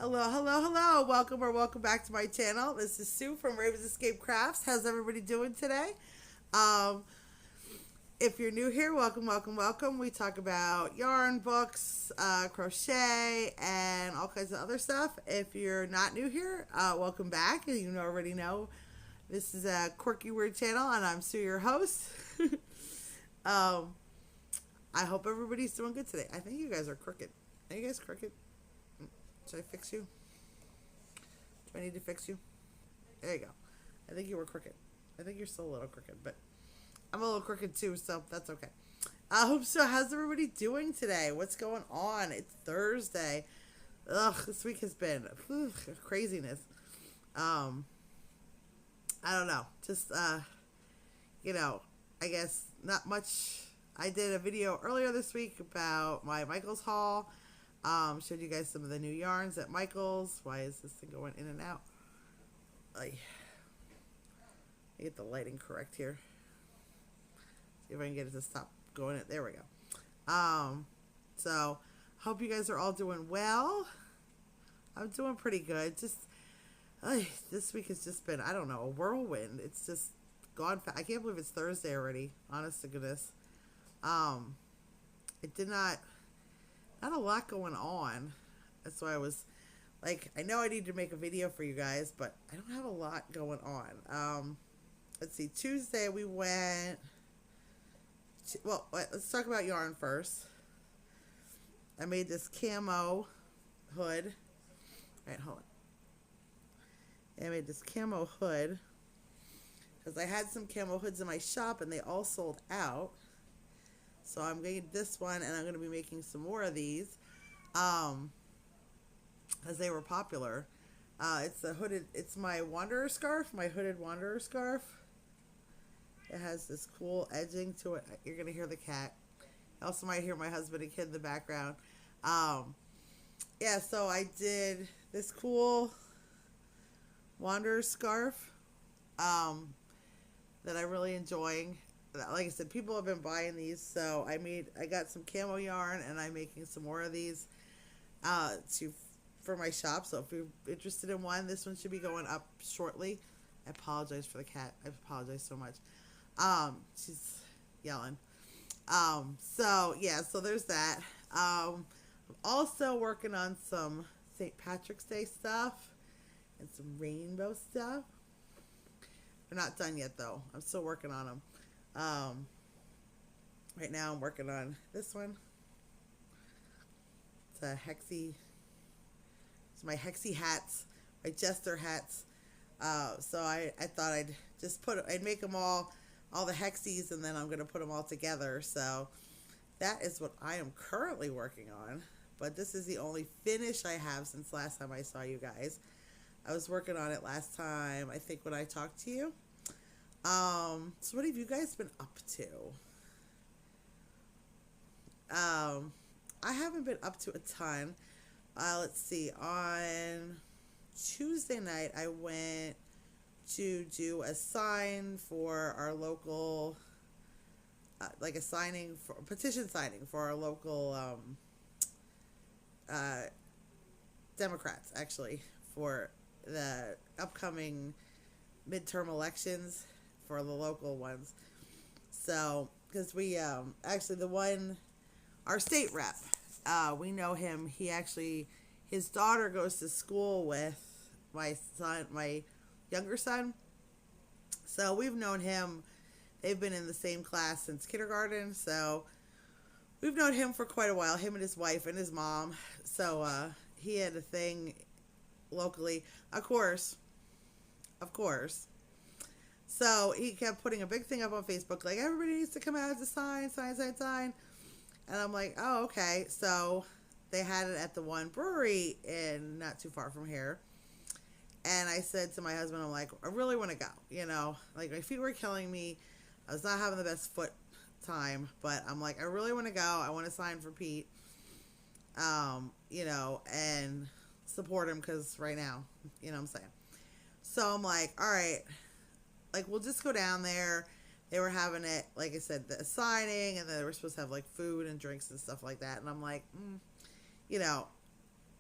Hello, hello, hello. Welcome or welcome back to my channel. This is Sue from Raven's Escape Crafts. How's everybody doing today? Um, if you're new here, welcome, welcome, welcome. We talk about yarn, books, crochet, and all kinds of other stuff. If you're not new here, welcome back. You already know this is a quirky, weird channel, and I'm Sue, your host. um, I hope everybody's doing good today. I think you guys are crooked. Are you guys crooked? Should I fix you? Do I need to fix you? There you go. I think you were crooked. I think you're still a little crooked, but I'm a little crooked too, so that's okay. So how's everybody doing today? What's going on? It's Thursday. Ugh, this week has been craziness. I don't know. Just, I guess not much. I did a video earlier this week about my Michaels haul. Showed you guys some of the new yarns at Michaels. Why is this thing going in and out? I get the lighting correct here. See if I can get it to stop going. There we go. So hope you guys are all doing well. I'm doing pretty good. Just this week has just been, I don't know, a whirlwind. It's just gone fast. I can't believe it's Thursday already. Honest to goodness. It did not a lot going on. That's why I was like, I know I need to make a video for you guys, but I don't have a lot going on. Let's see, Tuesday we went well, let's talk about yarn first. I made this camo hood. All right, hold on. I made this camo hood because I had some camo hoods in my shop and they all sold out. So I'm going to get this one, and I'm going to be making some more of these, as they were popular. It's my wanderer scarf, my hooded wanderer scarf. It has this cool edging to it. You're going to hear the cat. You also might hear my husband and kid in the background. Yeah, so I did this cool wanderer scarf, that I'm really enjoying. Like I said, people have been buying these, so I got some camo yarn, and I'm making some more of these for my shop. So if you're interested in one, this one should be going up shortly. I apologize for the cat. I apologize so much. She's yelling. So yeah, so there's that. I'm also working on some St. Patrick's Day stuff and some rainbow stuff. They're not done yet though. I'm still working on them. Right now I'm working on this one. It's a hexie. It's my hexie hats, my jester hats. So I thought I'd make them all the hexies, and then I'm going to put them all together. So that is what I am currently working on. But this is the only finish I have since last time I saw you guys. I was working on it last time, I think, when I talked to you. So what have you guys been up to? I haven't been up to a ton. Let's see, on Tuesday night, I went to do a sign for our local, like a petition signing for our local, Democrats, actually, for the upcoming midterm elections for the local ones. So, because we, actually our state rep, we know him. His daughter goes to school with my younger son. So we've known him. They've been in the same class since kindergarten. So we've known him for quite a while, him and his wife and his mom. So, he had a thing locally, of course. So he kept putting a big thing up on Facebook, like, everybody needs to come out to sign. And I'm like, oh, okay. So they had it at the one brewery not too far from here. And I said to my husband, I'm like, I really want to go, like my feet were killing me. I was not having the best foot time, but I'm like, I really want to go. I want to sign for Pete, and support him, because right now, what I'm saying. So I'm like, all right, like, we'll just go down there. They were having it, like I said, the signing, and then they were supposed to have like food and drinks and stuff like that. And I'm like,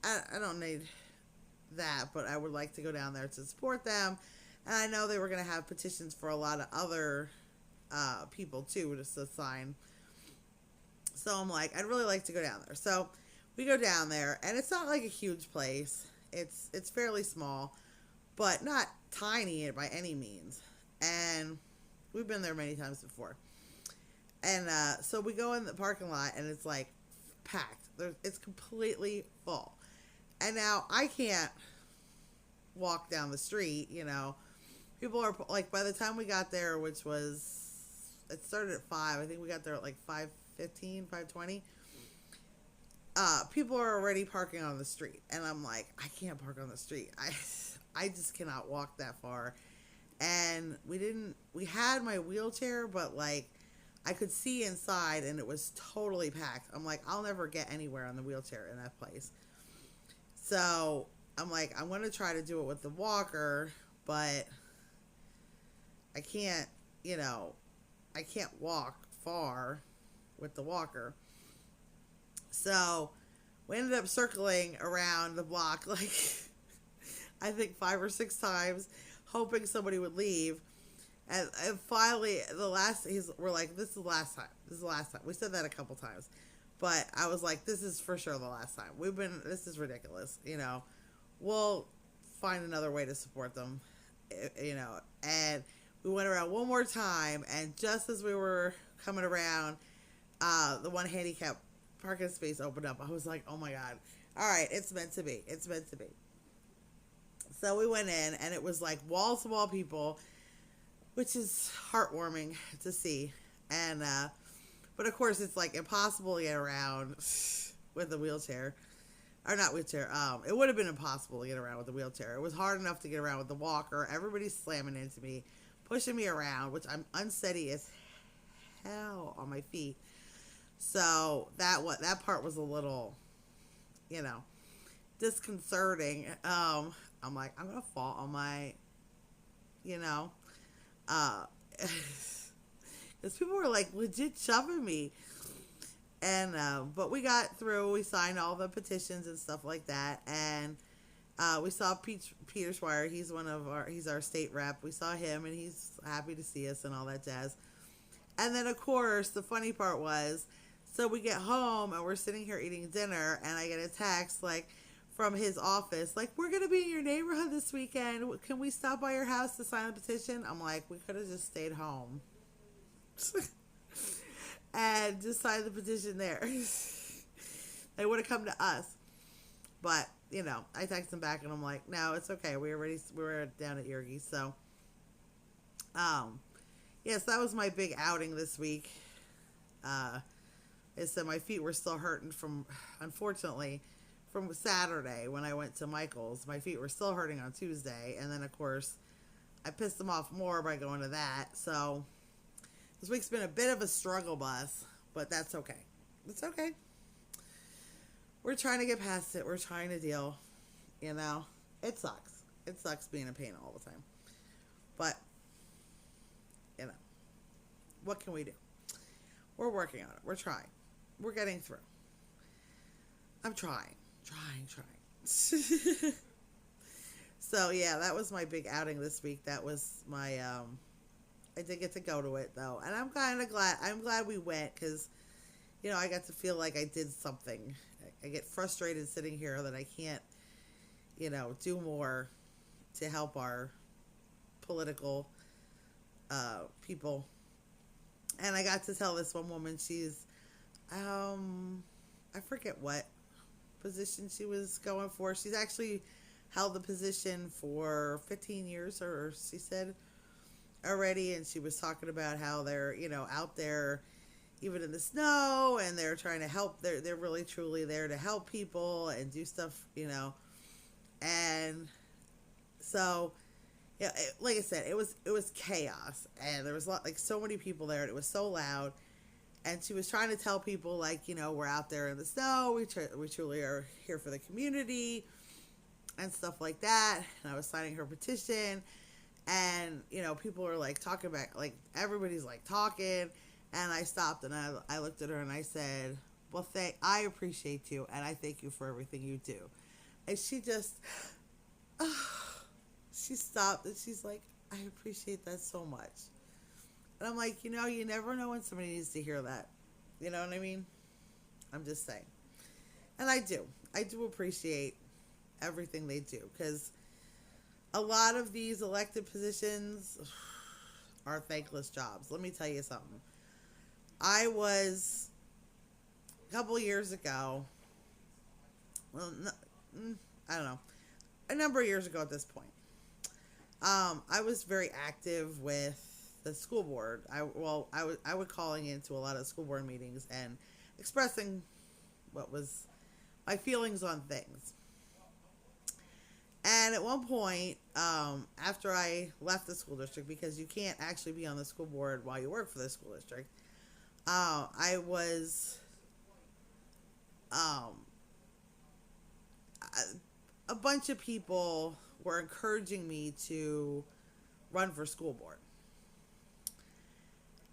I don't need that, but I would like to go down there to support them. And I know they were going to have petitions for a lot of other people too, just to sign. So I'm like, I'd really like to go down there. So we go down there, and it's not like a huge place. It's fairly small, but not tiny by any means. And we've been there many times before. And so we go in the parking lot, and it's like packed. It's completely full. And now I can't walk down the street, you know. People are like, by the time we got there, which was, it started at 5. I think we got there at like 5:15, 5:20. People are already parking on the street, and I'm like, I can't park on the street. I just cannot walk that far. And we had my wheelchair, but like I could see inside, and it was totally packed. I'm like, I'll never get anywhere on the wheelchair in that place. So I'm like, I'm going to try to do it with the walker, but I can't, you know, I can't walk far with the walker. So we ended up circling around the block like I think 5 or 6 times, hoping somebody would leave. And finally, we're like, this is the last time. This is the last time. We said that a couple times. But I was like, this is for sure the last time. This is ridiculous, you know. We'll find another way to support them, you know. And we went around one more time, and just as we were coming around, the one handicap parking space opened up. I was like, oh my God. All right, it's meant to be. It's meant to be. So we went in, and it was like wall-to-wall people, which is heartwarming to see. And, but of course, it's like impossible to get around with a wheelchair. Or not wheelchair. It would have been impossible to get around with the wheelchair. It was hard enough to get around with the walker. Everybody's slamming into me, pushing me around, which I'm unsteady as hell on my feet. So that part was a little, you know, disconcerting. I'm like, I'm gonna fall on my, you know, because people were like legit shoving me. And but we got through. We signed all the petitions and stuff like that, and we saw Peter Schweier. He's our state rep. We saw him, and he's happy to see us and all that jazz. And then of course the funny part was, so we get home and we're sitting here eating dinner, and I get a text like from his office, like, we're gonna be in your neighborhood this weekend. Can we stop by your house to sign the petition? I'm like, we could have just stayed home. And just signed the petition there. They would have come to us. But, you know, I text him back, and I'm like, no, it's okay. We were down at Yergi. So, yes, that was my big outing this week. So my feet were still hurting unfortunately, from Saturday when I went to Michael's. My feet were still hurting on Tuesday. And then, of course, I pissed them off more by going to that. So this week's been a bit of a struggle bus, but that's okay. It's okay. We're trying to get past it. We're trying to deal. You know, it sucks. It sucks being in pain all the time. But, you know, what can we do? We're working on it. We're trying. We're getting through. I'm trying. So, yeah, that was my big outing this week. That was my, I did get to go to it, though. And I'm kind of glad. I'm glad we went because, you know, I got to feel like I did something. I get frustrated sitting here that I can't, you know, do more to help our political people. And I got to tell this one woman, she's, I forget what position she was going for. She's actually held the position for 15 years, or she said already, and she was talking about how they're, you know, out there even in the snow, and they're trying to help. They're really truly there to help people and do stuff, you know. And so, yeah, like I said, it was chaos, and there was so many people there, and it was so loud. And she was trying to tell people, like, you know, we're out there in the snow. We truly are here for the community and stuff like that. And I was signing her petition. And, you know, people are, like, talking back. Like, everybody's, like, talking. And I stopped, and I looked at her, and I said, well, I appreciate you, and I thank you for everything you do. And she just She stopped and she's like, I appreciate that so much. And I'm like, you never know when somebody needs to hear that. You know what I mean? I'm just saying. And I do. I do appreciate everything they do, because a lot of these elected positions are thankless jobs. Let me tell you something. I was, a couple years ago, well, no, I don't know, a number of years ago at this point, I was very active with the school board. I would calling into a lot of school board meetings and expressing what was my feelings on things. And at one point, after I left the school district, because you can't actually be on the school board while you work for the school district, I was, um, a bunch of people were encouraging me to run for school board.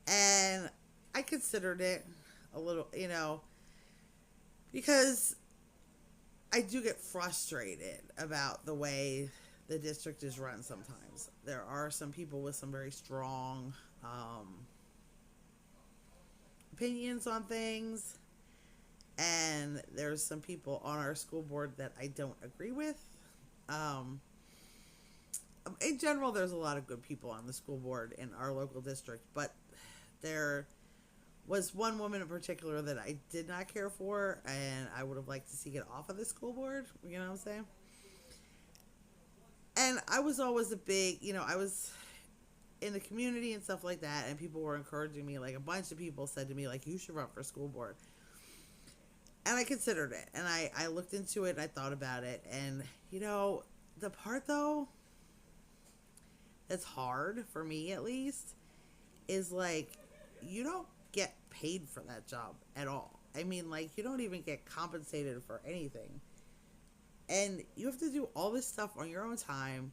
And I considered it a little, because I do get frustrated about the way the district is run sometimes. There are some people with some very strong opinions on things, and there's some people on our school board that I don't agree with. In general, there's a lot of good people on the school board in our local district, but there was one woman in particular that I did not care for, and I would have liked to see get off of the school board. You know what I'm saying? And I was always a big, I was in the community and stuff like that, and people were encouraging me. Like, a bunch of people said to me, like, you should run for school board. And I considered it, and I looked into it, and I thought about it. And, the part, though, that's hard, for me at least, is, like, you don't get paid for that job at all. I mean, like, you don't even get compensated for anything. And you have to do all this stuff on your own time,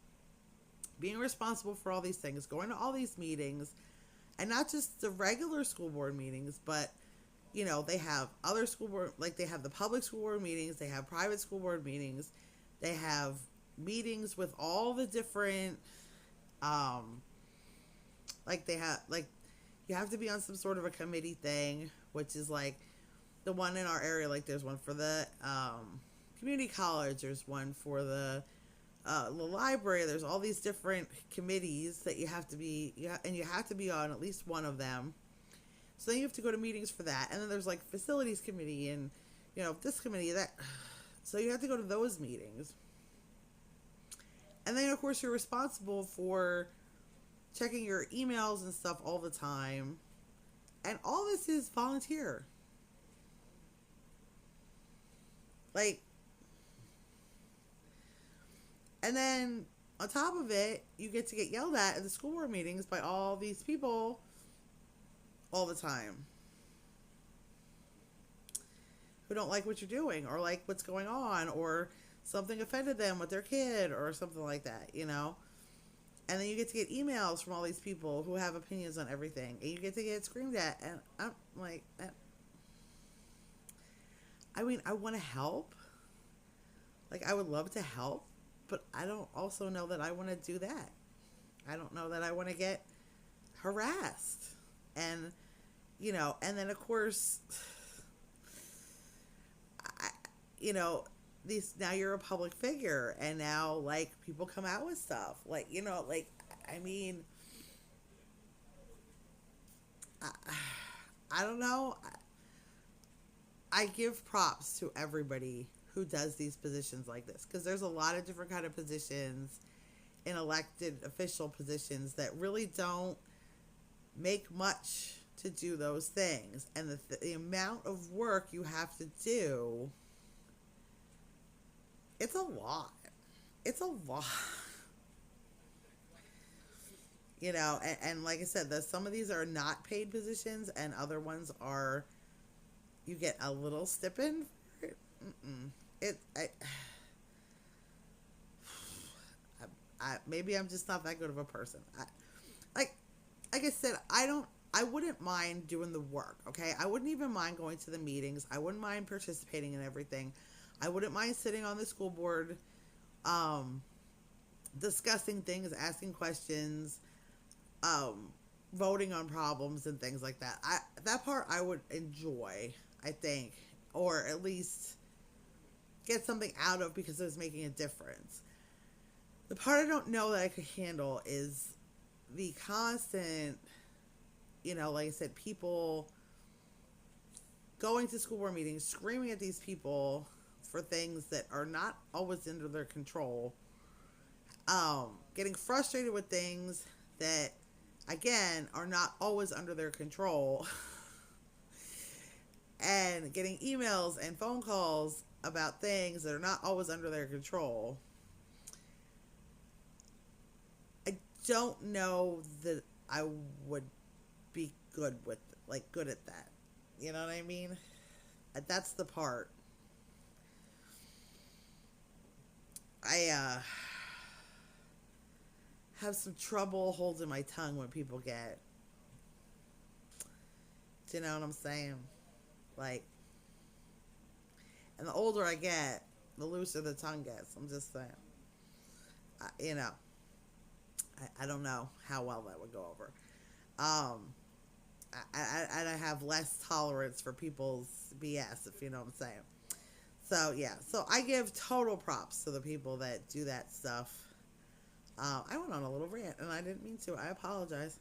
being responsible for all these things, going to all these meetings, and not just the regular school board meetings, but, they have other school board, like, they have the public school board meetings, they have private school board meetings, they have meetings with all the different, you have to be on some sort of a committee thing, which is like the one in our area. Like, there's one for the community college, there's one for the library. There's all these different committees that you have to be, and you have to be on at least one of them. So then you have to go to meetings for that, and then there's like facilities committee and this committee, that. So you have to go to those meetings, and then of course you're responsible for checking your emails and stuff all the time. And all this is volunteer. Like, and then on top of it, you get to get yelled at the school board meetings by all these people all the time who don't like what you're doing, or like what's going on, or something offended them with their kid or something like that, And then you get to get emails from all these people who have opinions on everything, and you get to get screamed at. And I'm like, I mean, I want to help. Like, I would love to help, but I don't also know that I want to do that. I don't know that I want to get harassed. And, and then of course, now you're a public figure, and now, like, people come out with stuff, like, I mean, I don't know. I give props to everybody who does these positions like this, because there's a lot of different kind of positions in elected official positions that really don't make much to do those things, and the amount of work you have to do, it's a lot. It's a lot. And like I said, some of these are not paid positions, and other ones are, you get a little stipend for it. Maybe I'm just not that good of a person. Like I said, I wouldn't mind doing the work, okay? I wouldn't even mind going to the meetings. I wouldn't mind participating in everything. I wouldn't mind sitting on the school board discussing things, asking questions, um, voting on problems and things like that. That part I would enjoy, I think, or at least get something out of because it was making a difference. The part I don't know that I could handle is the constant, like I said, people going to school board meetings, screaming at these people for things that are not always under their control, getting frustrated with things that, again, are not always under their control, and getting emails and phone calls about things that are not always under their control. I don't know that I would be good at that. You know what I mean? That's the part. I have some trouble holding my tongue when people get. Do you know what I'm saying? Like, and the older I get, the looser the tongue gets. I'm just saying. You know, I don't know how well that would go over. I have less tolerance for people's BS, if you know what I'm saying. So, yeah. So, I give total props to the people that do that stuff. I went on a little rant, and I didn't mean to. I apologize.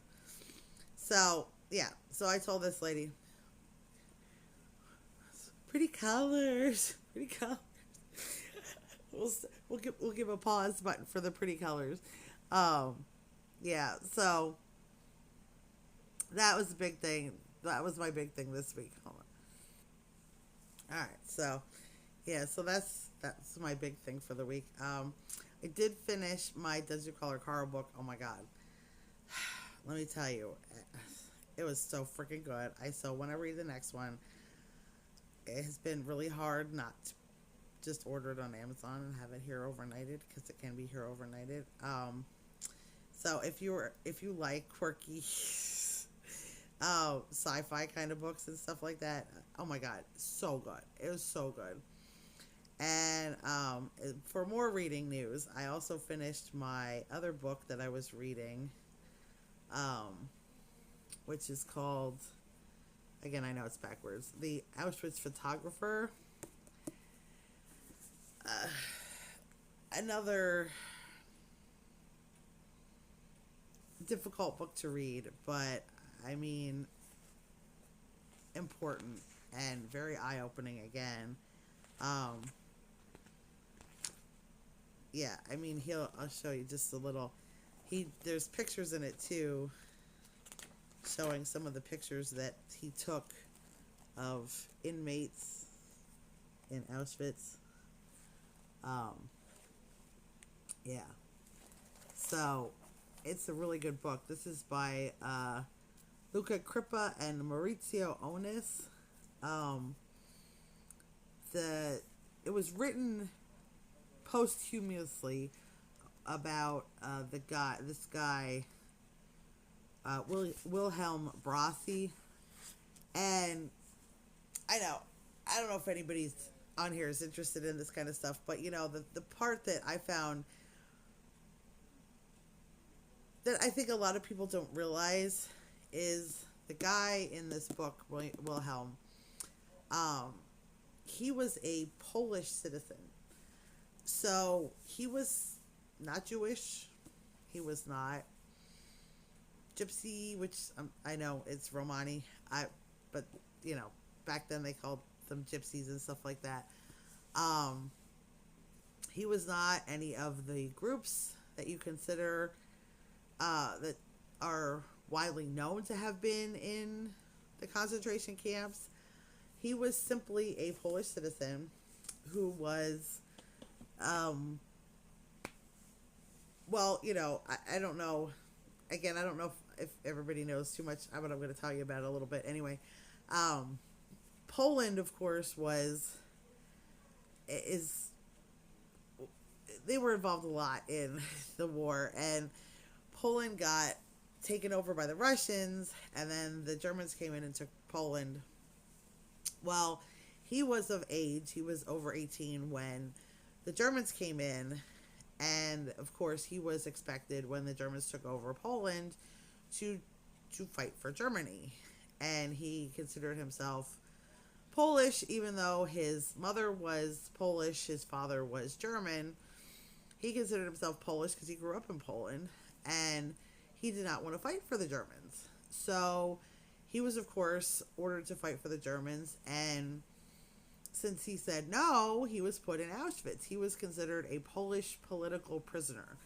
So, yeah. So, I told this lady, pretty colors. Pretty colors. We'll give a pause button for the pretty colors. Yeah. So, that was the big thing. That was my big thing this week. Hold on. All right. So, yeah. So, that's my big thing for the week. I did finish my Does Your Color Caro book. Oh my God. Let me tell you, it was so freaking good. So when I read the next one, it has been really hard not to just order it on Amazon and have it here overnighted, because it can be here overnighted. So if you like quirky sci-fi kind of books and stuff like that, oh my God, so good. It was so good. And for more reading news, I also finished my other book that I was reading, which is called, again, I know it's backwards, The Auschwitz Photographer. Another difficult book to read, but I mean, important and very eye-opening again. Yeah, I mean, I'll show you just a little. There's pictures in it too, showing some of the pictures that he took of inmates in Auschwitz. Yeah. So, it's a really good book. This is by Luca Crippa and Maurizio Onis. It was written posthumously about this guy, Wilhelm Brossi. And I don't know if anybody's on here is interested in this kind of stuff, but the part that I found that I think a lot of people don't realize is the guy in this book, Wilhelm. He was a Polish citizen. So he was not Jewish. He was not Gypsy, which I know it's Romani. But back then they called them gypsies and stuff like that. He was not any of the groups that you consider that are widely known to have been in the concentration camps. He was simply a Polish citizen who was, I don't know. Again, I don't know if everybody knows too much, but I'm going to tell you about it a little bit anyway. Poland, of course, they were involved a lot in the war, and Poland got taken over by the Russians, and then the Germans came in and took Poland. Well, he was of age. He was over 18 when the Germans came in, And of course, he was expected when the Germans took over Poland to fight for Germany. And he considered himself Polish, even though his mother was Polish, his father was German. He considered himself Polish because he grew up in Poland, and he did not want to fight for the Germans. So he was, of course, ordered to fight for the Germans, and since he said no, he was put in Auschwitz. He was considered a Polish political prisoner.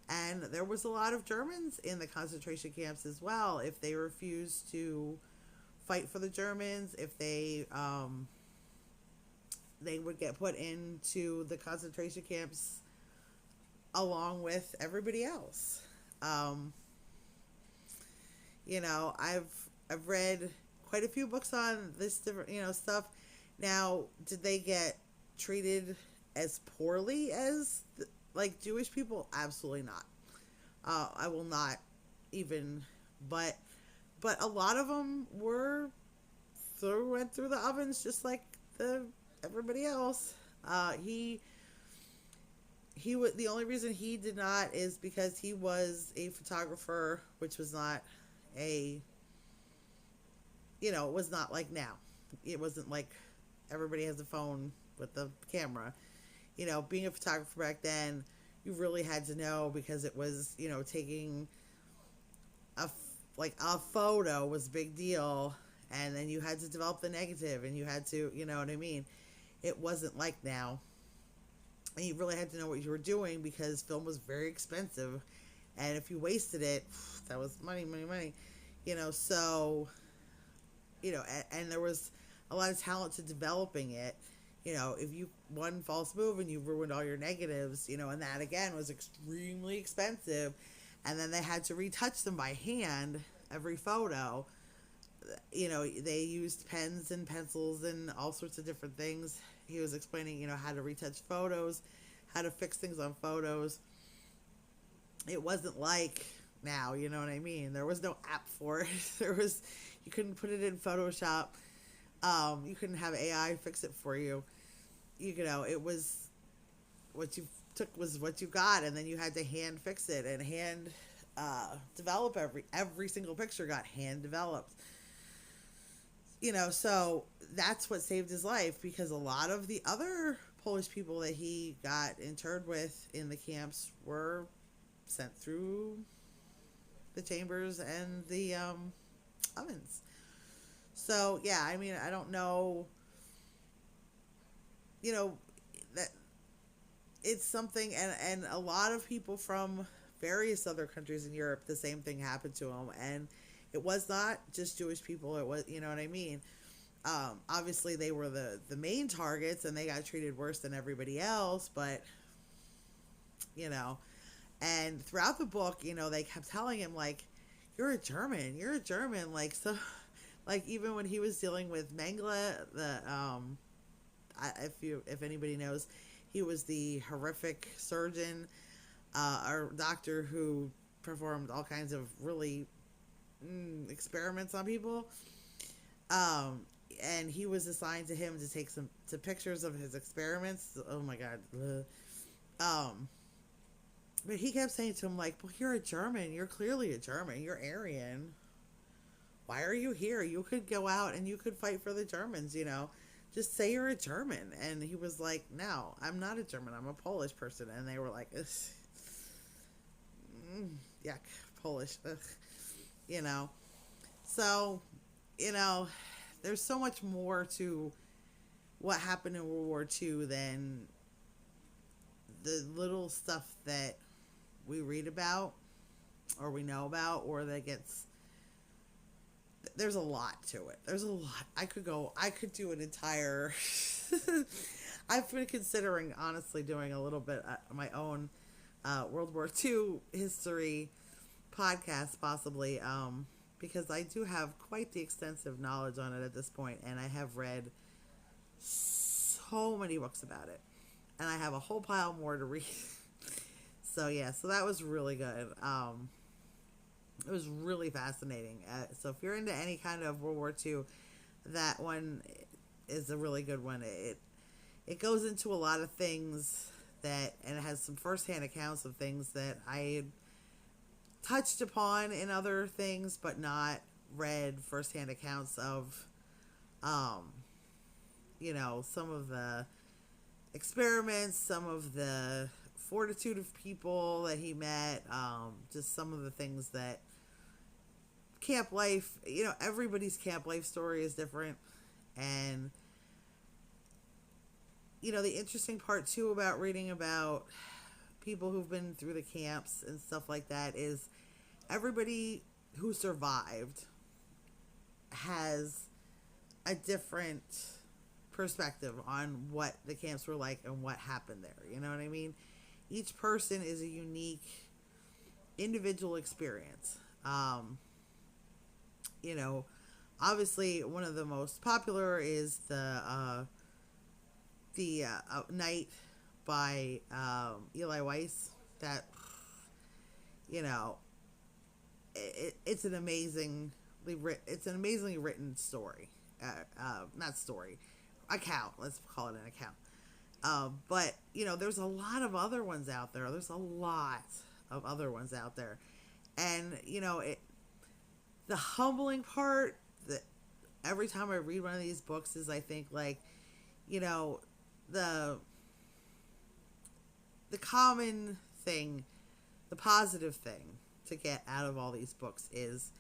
And there was a lot of Germans in the concentration camps as well. If they refused to fight for the Germans, if they would get put into the concentration camps along with everybody else. I've read quite a few books on this different stuff. Now, did they get treated as poorly as like Jewish people? Absolutely not. I will not even, but a lot of them went through the ovens just like everybody else. He was the only reason he did not is because he was a photographer, which was not it was not like now. It wasn't like everybody has a phone with the camera. Being a photographer back then, you really had to know, because it was, taking a photo was a big deal, and then you had to develop the negative, and you had to, you know what I mean? It wasn't like now. And you really had to know what you were doing, because film was very expensive, and if you wasted it, that was money. So, and there was a lot of talent to developing it. If you one false move and you ruined all your negatives, and that again was extremely expensive, and then they had to retouch them by hand every photo. They used pens and pencils and all sorts of different things. He was explaining, how to retouch photos, how to fix things on photos. It wasn't like now, you know what I mean? There was no app for it. You couldn't put it in Photoshop. You couldn't have AI fix it for you. It was what you took was what you got, and then you had to hand fix it and hand develop every single picture got hand developed. So that's what saved his life, because a lot of the other Polish people that he got interred with in the camps were sent through the chambers and the ovens. So, yeah, I mean, I don't know, that it's something, and a lot of people from various other countries in Europe, the same thing happened to them, and it was not just Jewish people, it was, you know what I mean? Obviously, they were the main targets, and they got treated worse than everybody else, but, and throughout the book, they kept telling him, like, you're a German, like, so... Like, even when he was dealing with Mengele, if anybody knows, he was the horrific surgeon, or doctor who performed all kinds of really experiments on people. And he was assigned to him to take some pictures of his experiments. Oh my God. But he kept saying to him, like, well, you're a German. You're clearly a German. You're Aryan. Why are you here? You could go out and you could fight for the Germans, Just say you're a German. And he was like, no, I'm not a German. I'm a Polish person. And they were like, yuck, Polish. Ugh. So, there's so much more to what happened in World War II than the little stuff that we read about or we know about, or that gets... There's a lot to it. There's a lot. I could do an entire... I've been considering, honestly, doing a little bit of my own World War II history podcast, possibly, because I do have quite the extensive knowledge on it at this point, and I have read so many books about it, and I have a whole pile more to read. So that was really good. It was really fascinating. So if you're into any kind of World War II, that one is a really good one. It goes into a lot of things that, and it has some firsthand accounts of things that I had touched upon in other things, but not read firsthand accounts of, um, some of the experiments, some of the fortitude of people that he met, just some of the things that camp life, everybody's camp life story is different. And, the interesting part too about reading about people who've been through the camps and stuff like that is everybody who survived has a different perspective on what the camps were like and what happened there. You know what I mean? Each person is a unique individual experience. Obviously one of the most popular is the Night by Eli Weiss. That, it's an amazingly written story. Not story, account. Let's call it an account. But there's a lot of other ones out there. And the humbling part that every time I read one of these books is I think like, the common thing, the positive thing to get out of all these books is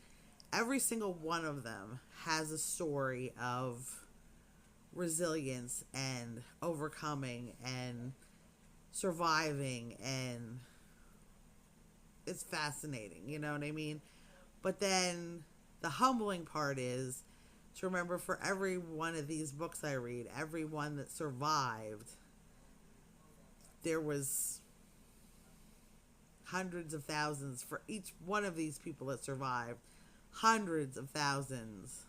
every single one of them has a story of resilience and overcoming and surviving, and it's fascinating, you know what I mean? But then the humbling part is to remember for every one of these books I read, every one that survived, there was hundreds of thousands for each one of these people that survived. Hundreds of thousands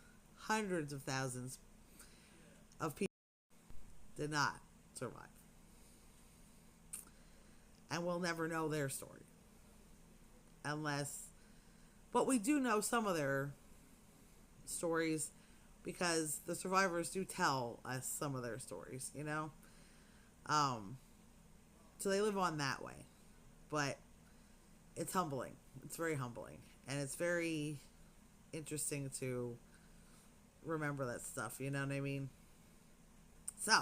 of people did not survive. And we'll never know their story. But we do know some of their stories because the survivors do tell us some of their stories, so they live on that way. But it's humbling. It's very humbling. And it's very interesting to remember that stuff, you know what I mean? So,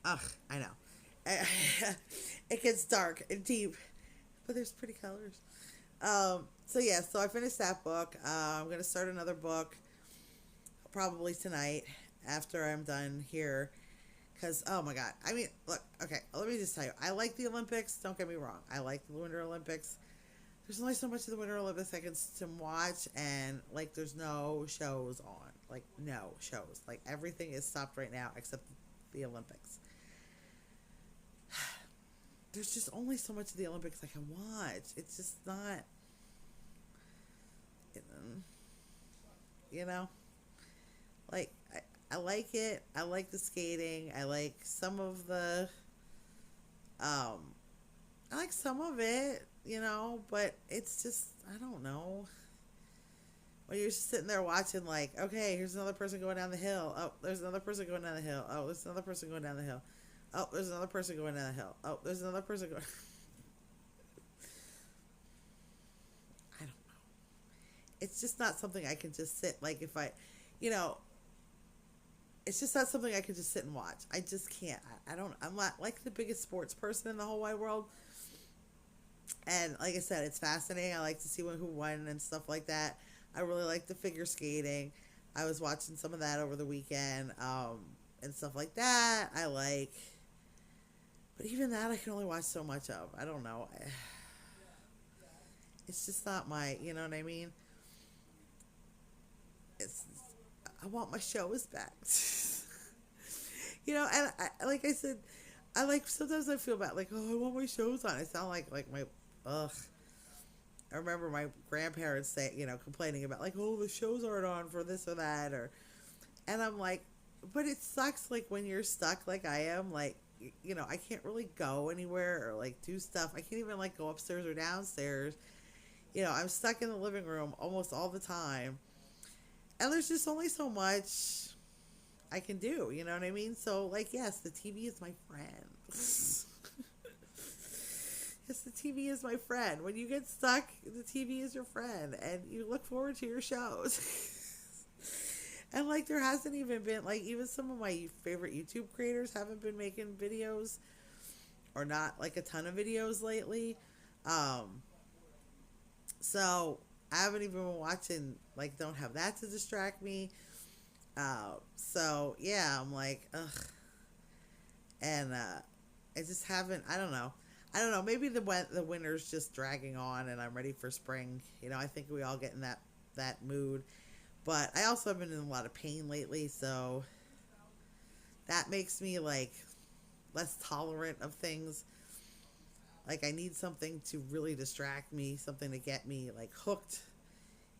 I know. It gets dark and deep, but there's pretty colors. So I finished that book. I'm going to start another book probably tonight after I'm done here. Because, oh my God. I mean, look, okay, let me just tell you. I like the Olympics. Don't get me wrong. I like the Winter Olympics. There's only so much of the Winter Olympics I can watch, and, like, there's no shows on. Like, no shows. Like, everything is stopped right now except the Olympics. There's just only so much of the Olympics I can watch. It's just not, like, I like it. I like the skating. I like some of the, I like some of it, but it's just, I don't know. When you're just sitting there watching, like, okay, here's another person going down the hill. Oh, there's another person going down the hill. Oh, there's another person going down the hill. Oh, there's another person going down the hill. Oh, there's another person going. I don't know. It's just not something I can just sit, like, if I, it's just not something I can just sit and watch. I just can't. I'm not like the biggest sports person in the whole wide world. And like I said, it's fascinating. I like to see who won and stuff like that. I really like the figure skating. I was watching some of that over the weekend, and stuff like that. But even that I can only watch so much of. I don't know. It's just not my, you know what I mean? I want my shows back. And like I said, sometimes I feel bad, like, oh, I want my shows on. I sound like my, ugh. I remember my grandparents complaining about, like, oh, the shows aren't on for this or that, and I'm like, but it sucks, like, when you're stuck like I am, like, I can't really go anywhere or, like, do stuff. I can't even, like, go upstairs or downstairs. I'm stuck in the living room almost all the time, and there's just only so much I can do, you know what I mean? So, like, yes, the TV is my friend. TV is my friend. When you get stuck, the TV is your friend, and you look forward to your shows. And like, there hasn't even been, like, even some of my favorite YouTube creators haven't been making videos, or not like a ton of videos lately. So I haven't even been watching, like, don't have that to distract me. So yeah, I'm like, ugh. And I just haven't, I don't know. Maybe the winter's just dragging on and I'm ready for spring. You know, I think we all get in that mood. But I also have been in a lot of pain lately, so that makes me, like, less tolerant of things. Like, I need something to really distract me, something to get me, like, hooked.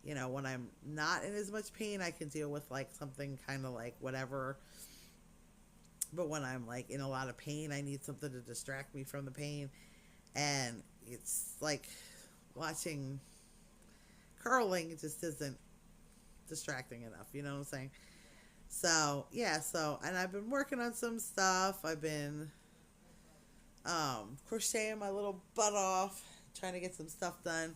You know, when I'm not in as much pain, I can deal with, like, something kind of like whatever. But when I'm, like, in a lot of pain, I need something to distract me from the pain. And it's like watching curling just isn't distracting enough. You know what I'm saying? So, yeah. And I've been working on some stuff. I've been crocheting my little butt off, trying to get some stuff done.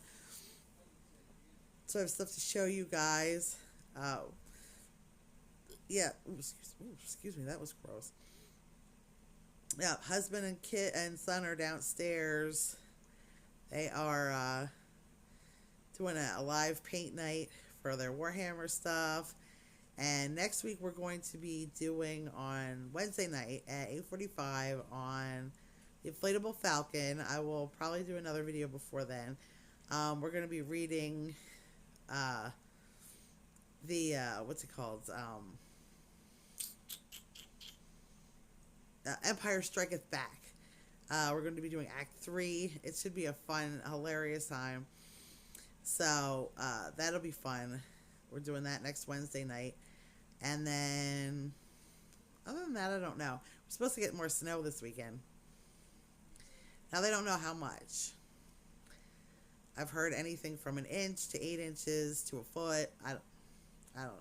So I have stuff to show you guys. Yeah. Excuse me. That was gross. Yeah. Husband and kid and son are downstairs. They are doing a live paint night for their Warhammer stuff. And next week we're going to be doing on Wednesday night at 8:45 on the Inflatable Falcon. I will probably do another video before then. We're going to be reading the what's it called? Empire Striketh Back. We're going to be doing Act 3. It should be a fun, hilarious time. So that'll be fun. We're doing that next Wednesday night. And then, other than that, I don't know. We're supposed to get more snow this weekend. Now, they don't know how much. I've heard anything from 1 inch to 8 inches to a foot. I don't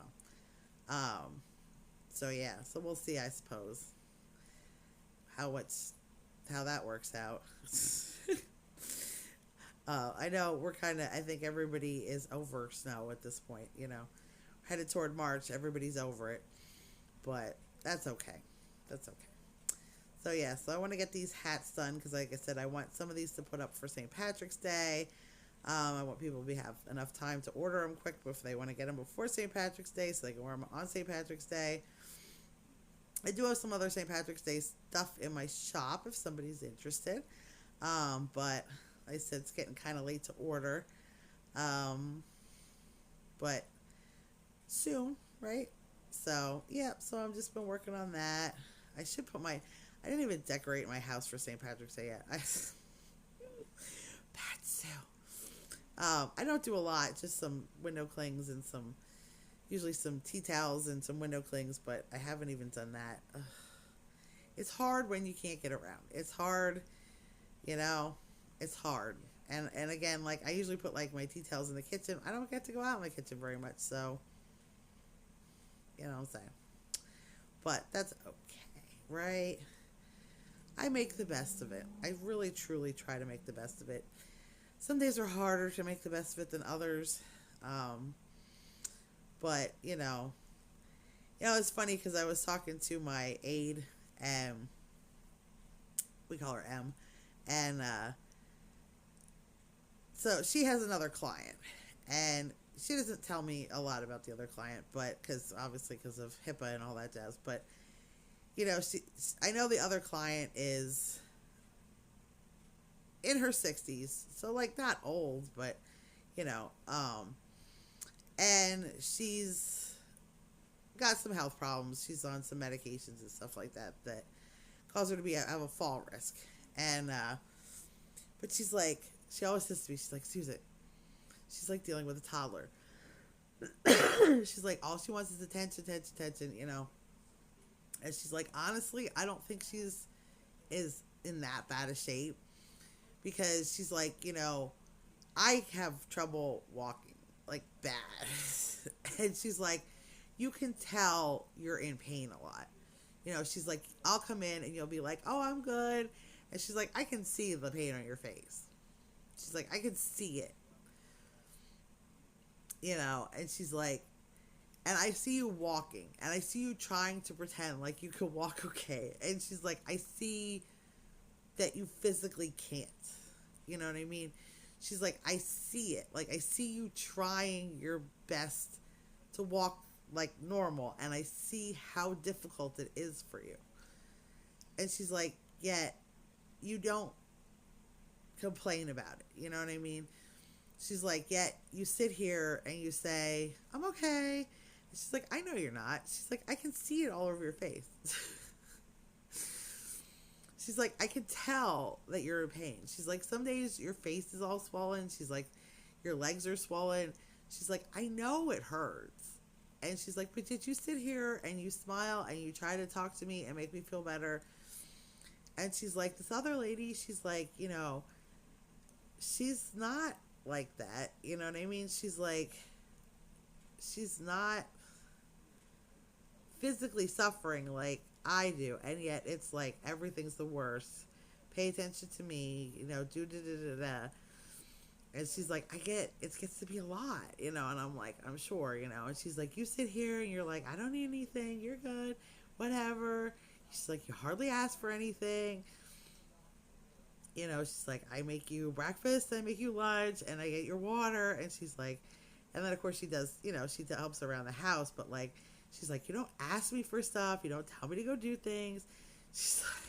know. So, yeah. So, we'll see, I suppose, how that works out. I know we're I think everybody is over snow at this point, you know. Headed toward March, everybody's over it. But that's okay. That's okay. So, yeah, so I want to get these hats done because, like I said, I want some of these to put up for St. Patrick's Day. I want people to have enough time to order them quick if they want to get them before St. Patrick's Day so they can wear them on St. Patrick's Day. I do have some other St. Patrick's Day stuff in my shop if somebody's interested. But like I said, it's getting kind of late to order. But soon, right? So, yeah, so I've just been working on that. I should put I didn't even decorate my house for St. Patrick's Day yet. That's so. I don't do a lot, just some window clings and usually some tea towels and some window clings, but I haven't even done that. Ugh. It's hard when you can't get around. It's hard, you know, it's hard. And again, like, I usually put, like, my tea towels in the kitchen. I don't get to go out in my kitchen very much, so, you know what I'm saying. But that's okay, right? I make the best of it. I really, truly try to make the best of it. Some days are harder to make the best of it than others. But, you know, it's funny because I was talking to my aide, and we call her M, and so she has another client, and she doesn't tell me a lot about the other client, but because of HIPAA and all that jazz. But, you know, I know the other client is in her 60s, so, like, not old, but, you know, and she's got some health problems. She's on some medications and stuff like that cause her to have a fall risk. And but she's like, she always says to me, she's like, Susan, she's like dealing with a toddler. She's like, all she wants is attention, you know. And she's like, honestly, I don't think is in that bad a shape, because she's like, you know, I have trouble walking, like, bad. And she's like, you can tell you're in pain a lot. You know, she's like, I'll come in and you'll be like, oh, I'm good. And she's like, I can see the pain on your face. She's like, I can see it, you know, and she's like, and I see you walking, and I see you trying to pretend like you can walk okay. And she's like, I see that you physically can't. You know what I mean? She's like, I see it. Like, I see you trying your best to walk like normal, and I see how difficult it is for you. And she's like, yet you don't complain about it. You know what I mean? She's like, yet you sit here and you say, I'm okay. And she's like, I know you're not. She's like, I can see it all over your face. She's like, I can tell that you're in pain. She's like, some days your face is all swollen. She's like, your legs are swollen. She's like, I know it hurts. And she's like, but did you sit here and you smile and you try to talk to me and make me feel better? And she's like, this other lady, she's like, you know, she's not like that. You know what I mean? She's like, she's not physically suffering like I do, and yet it's like everything's the worst. Pay attention to me, you know, do da da da da. And she's like, I get it gets to be a lot, you know, and I'm like, I'm sure, you know. And she's like, you sit here and you're like, I don't need anything, you're good, whatever. She's like, you hardly ask for anything. You know, she's like, I make you breakfast, I make you lunch, and I get your water. And she's like, and then of course she does, you know, she helps around the house, but like, she's like, you don't ask me for stuff, you don't tell me to go do things. She's like,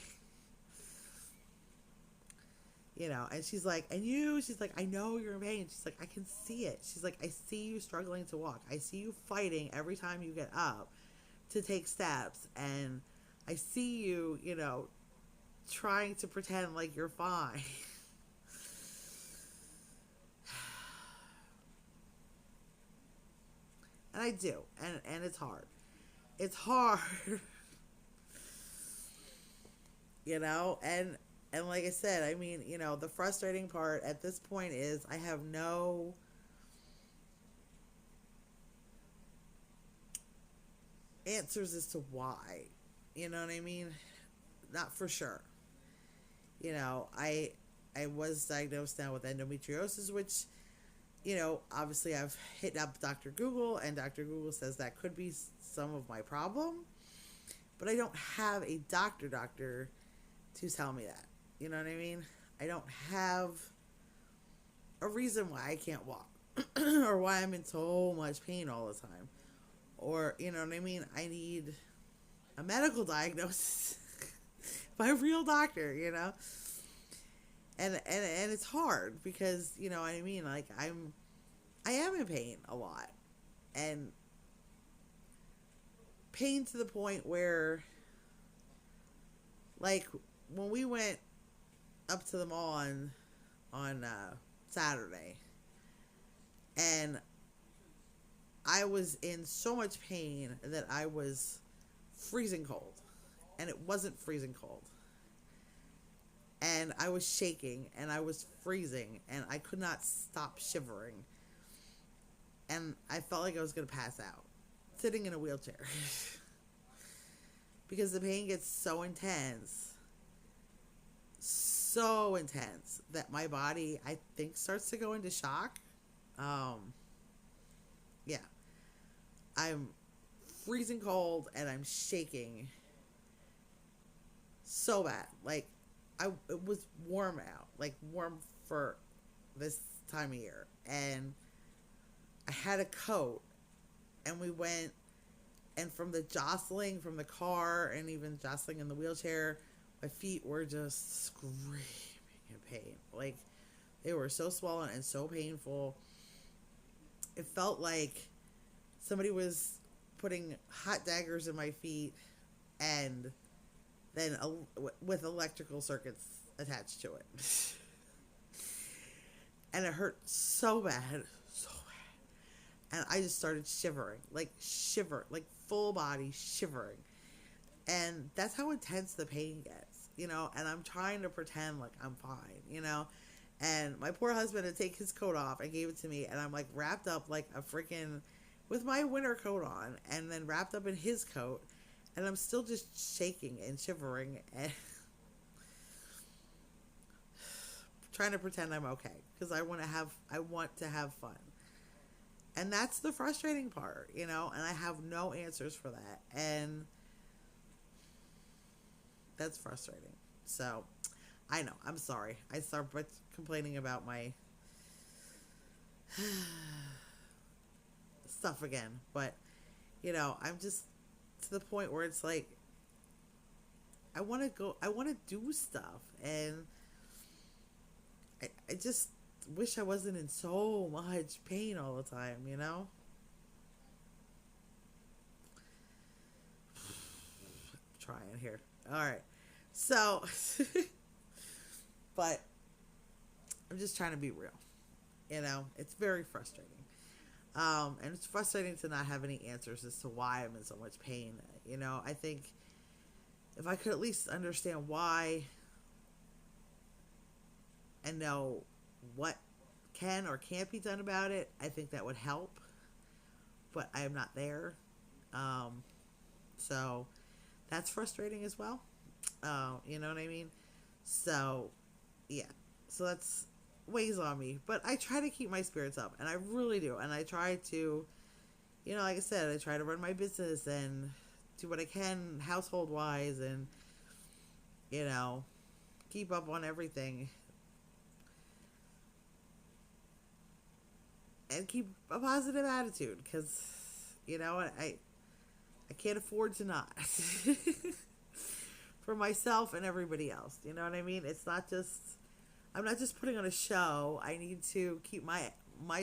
you know, and she's like, and you, she's like, I know you're in pain. She's like, I can see it. She's like, I see you struggling to walk. I see you fighting every time you get up to take steps. And I see you, you know, trying to pretend like you're fine. And I do. And it's hard. It's hard. You know, and like I said, I mean, you know, the frustrating part at this point is I have no answers as to why. You know what I mean? Not for sure. You know, I was diagnosed now with endometriosis, which, you know, obviously I've hit up Dr. Google, and Dr. Google says that could be some of my problem, but I don't have a doctor to tell me that. You know what I mean? I don't have a reason why I can't walk or why I'm in so much pain all the time, or, you know what I mean? I need a medical diagnosis by a real doctor, you know? And it's hard because, you know what I mean? Like, I am in pain a lot, and pain to the point where, like, when we went up to the mall on Saturday, and I was in so much pain that I was freezing cold, and it wasn't freezing cold. And I was shaking, and I was freezing, and I could not stop shivering. And I felt like I was going to pass out, sitting in a wheelchair. Because the pain gets so intense that my body, I think, starts to go into shock. Yeah. I'm freezing cold, and I'm shaking so bad. Like, it was warm out, like warm for this time of year, and I had a coat, and we went, and from the jostling from the car and even jostling in the wheelchair, my feet were just screaming in pain. Like, they were so swollen and so painful. It felt like somebody was putting hot daggers in my feet, and then with electrical circuits attached to it. And it hurt so bad. And I just started shivering, like full body shivering. And that's how intense the pain gets, you know, and I'm trying to pretend like I'm fine, you know. And my poor husband had taken his coat off and gave it to me, and I'm like wrapped up like a freaking, with my winter coat on, and then wrapped up in his coat. And I'm still just shaking and shivering. And trying to pretend I'm okay because I want to have fun. And that's the frustrating part, you know, and I have no answers for that. And that's frustrating. So, I know, I'm sorry. I start complaining about my stuff again, but you know, I'm just to the point where it's like I want to do stuff, and I just wish I wasn't in so much pain all the time, you know? Trying here. All right. So, but I'm just trying to be real. You know, it's very frustrating. And it's frustrating to not have any answers as to why I'm in so much pain. You know, I think if I could at least understand why and know what can or can't be done about it, I think that would help. But I am not there. So that's frustrating as well. You know what I mean? So, yeah. So that's weighs on me. But I try to keep my spirits up, and I really do. And I try to, you know, like I said, I try to run my business and do what I can household wise and, you know, keep up on everything. And keep a positive attitude because, you know, I can't afford to not. For myself and everybody else. You know what I mean? It's not just I'm not just putting on a show. I need to keep my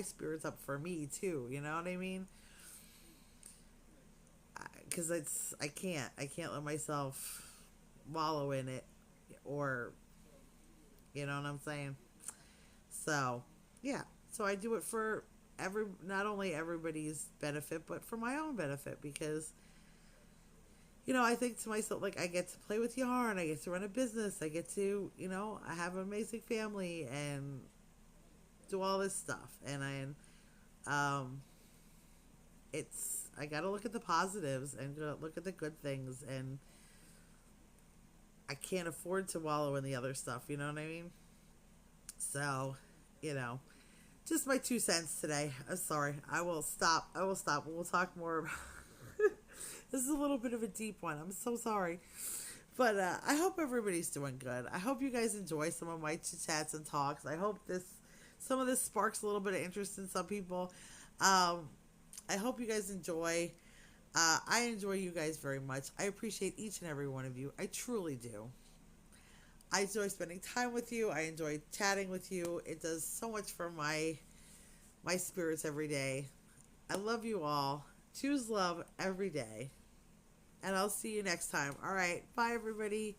spirits up for me too. You know what I mean? Because I can't let myself wallow in it, or you know what I'm saying. So yeah, so I do it for not only everybody's benefit, but for my own benefit because. You know, I think to myself, like, I get to play with yarn, I get to run a business, I get to, you know, I have an amazing family and do all this stuff. And I got to look at the positives and look at the good things. And I can't afford to wallow in the other stuff, you know what I mean? So, you know, just my 2 cents today. I'm sorry. I will stop. We'll talk more about This is a little bit of a deep one. I'm so sorry. But I hope everybody's doing good. I hope you guys enjoy some of my chit-chats and talks. I hope some of this sparks a little bit of interest in some people. I hope you guys enjoy. I enjoy you guys very much. I appreciate each and every one of you. I truly do. I enjoy spending time with you. I enjoy chatting with you. It does so much for my spirits every day. I love you all. Choose love every day. And I'll see you next time. All right. Bye, everybody.